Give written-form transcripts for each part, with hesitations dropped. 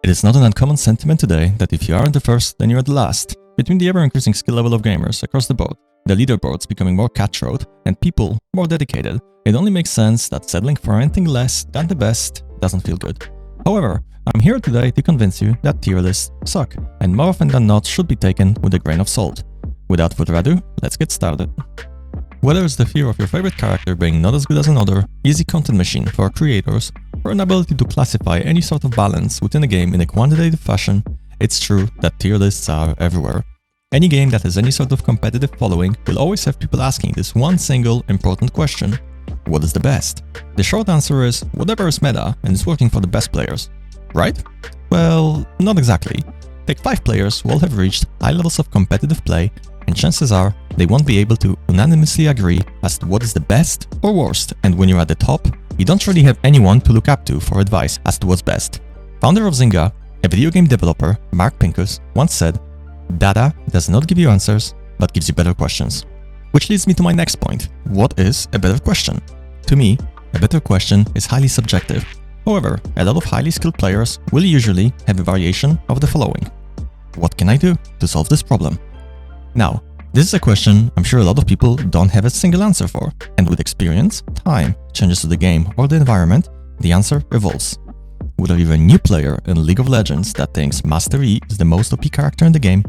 It is not an uncommon sentiment today that if you aren't the first, then you're the last. Between the ever-increasing skill level of gamers across the board, the leaderboards becoming more cutthroat, and people more dedicated, it only makes sense that settling for anything less than the best doesn't feel good. However, I'm here today to convince you that tier lists suck, and more often than not should be taken with a grain of salt. Without further ado, let's get started. Whether it's the fear of your favorite character being not as good as another, easy content machine for creators, or an ability to classify any sort of balance within a game in a quantitative fashion, it's true that tier lists are everywhere. Any game that has any sort of competitive following will always have people asking this one single important question: what is the best? The short answer is whatever is meta and is working for the best players. Right? Well, not exactly. Take 5 players who all have reached high levels of competitive play, and chances are they won't be able to unanimously agree as to what is the best or worst, and when you're at the top, you don't really have anyone to look up to for advice as to what's best. Founder of Zynga, a video game developer, Mark Pincus, once said, "Data does not give you answers, but gives you better questions." Which leads me to my next point. What is a better question? To me, a better question is highly subjective. However, a lot of highly skilled players will usually have a variation of the following. What can I do to solve this problem? Now, this is a question I'm sure a lot of people don't have a single answer for, and with experience, time, changes to the game or the environment, the answer evolves. Whether you're a new player in League of Legends that thinks Master Yi is the most OP character in the game,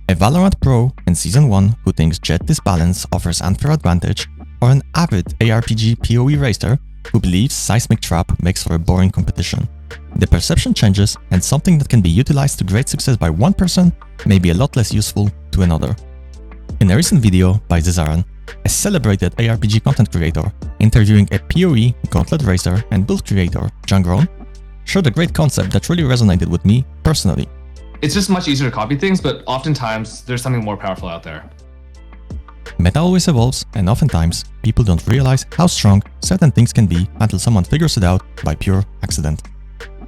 a Valorant pro in Season 1 who thinks Jet Disbalance offers unfair advantage, or an avid ARPG PoE racer who believes Seismic Trap makes for a boring competition. The perception changes, and something that can be utilized to great success by one person may be a lot less useful to another. In a recent video by Zizaran, a celebrated ARPG content creator interviewing a PoE, Gauntlet racer, and build creator, jungroan, showed a great concept that really resonated with me personally. It's just much easier to copy things, but oftentimes there's something more powerful out there. Meta always evolves, and oftentimes people don't realize how strong certain things can be until someone figures it out by pure accident.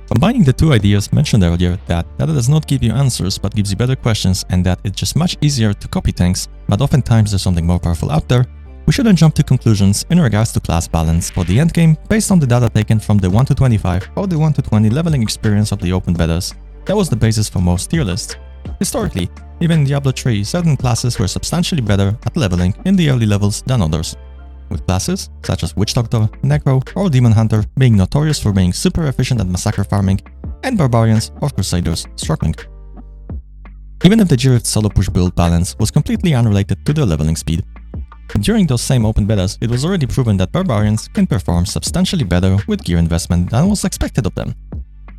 Combining the two ideas mentioned earlier, that data does not give you answers but gives you better questions, and that it's just much easier to copy things, but oftentimes there's something more powerful out there, we shouldn't jump to conclusions in regards to class balance for the endgame based on the data taken from the 1 to 25 or the 1 to 20 leveling experience of the open betas. That was the basis for most tier lists. Historically, even in Diablo 3, certain classes were substantially better at leveling in the early levels than others, with classes such as Witch Doctor, Necro, or Demon Hunter being notorious for being super efficient at massacre farming, and Barbarians or Crusaders struggling. Even if the Jirith solo push build balance was completely unrelated to their leveling speed, during those same open betas, it was already proven that Barbarians can perform substantially better with gear investment than was expected of them.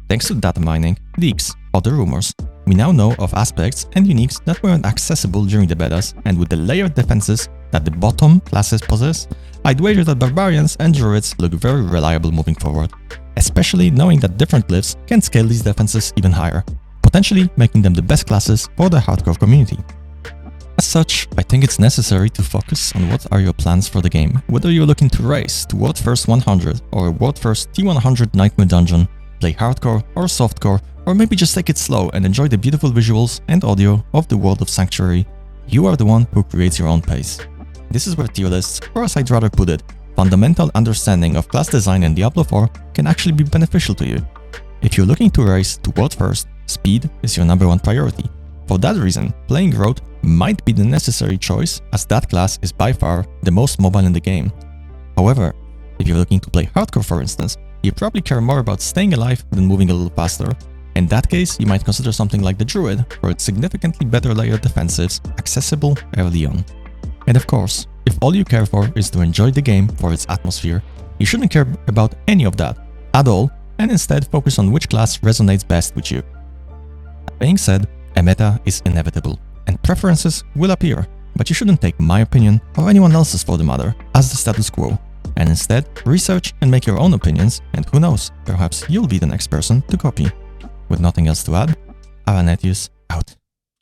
Thanks to data mining, leaks, or the rumors, we now know of aspects and uniques that weren't accessible during the betas, and with the layered defenses that the bottom classes possess, I'd wager that Barbarians and Druids look very reliable moving forward, especially knowing that different glyphs can scale these defenses even higher, potentially making them the best classes for the hardcore community. As such, I think it's necessary to focus on what are your plans for the game, whether you're looking to race to World First 100 or a World First T100 Nightmare Dungeon, play hardcore or softcore, or maybe just take it slow and enjoy the beautiful visuals and audio of the world of Sanctuary. You are the one who creates your own pace. This is where tier lists, or as I'd rather put it, fundamental understanding of class design in Diablo 4 can actually be beneficial to you. If you're looking to race to world first, speed is your #1 priority. For that reason, playing Road might be the necessary choice, as that class is by far the most mobile in the game. However, if you're looking to play hardcore for instance, you probably care more about staying alive than moving a little faster. In that case, you might consider something like the Druid for its significantly better layered defensives accessible early on. And of course, if all you care for is to enjoy the game for its atmosphere, you shouldn't care about any of that at all, and instead focus on which class resonates best with you. That being said, a meta is inevitable, and preferences will appear, but you shouldn't take my opinion, or anyone else's for the matter, as the status quo, and instead research and make your own opinions, and who knows, perhaps you'll be the next person to copy. With nothing else to add, Aranetius out.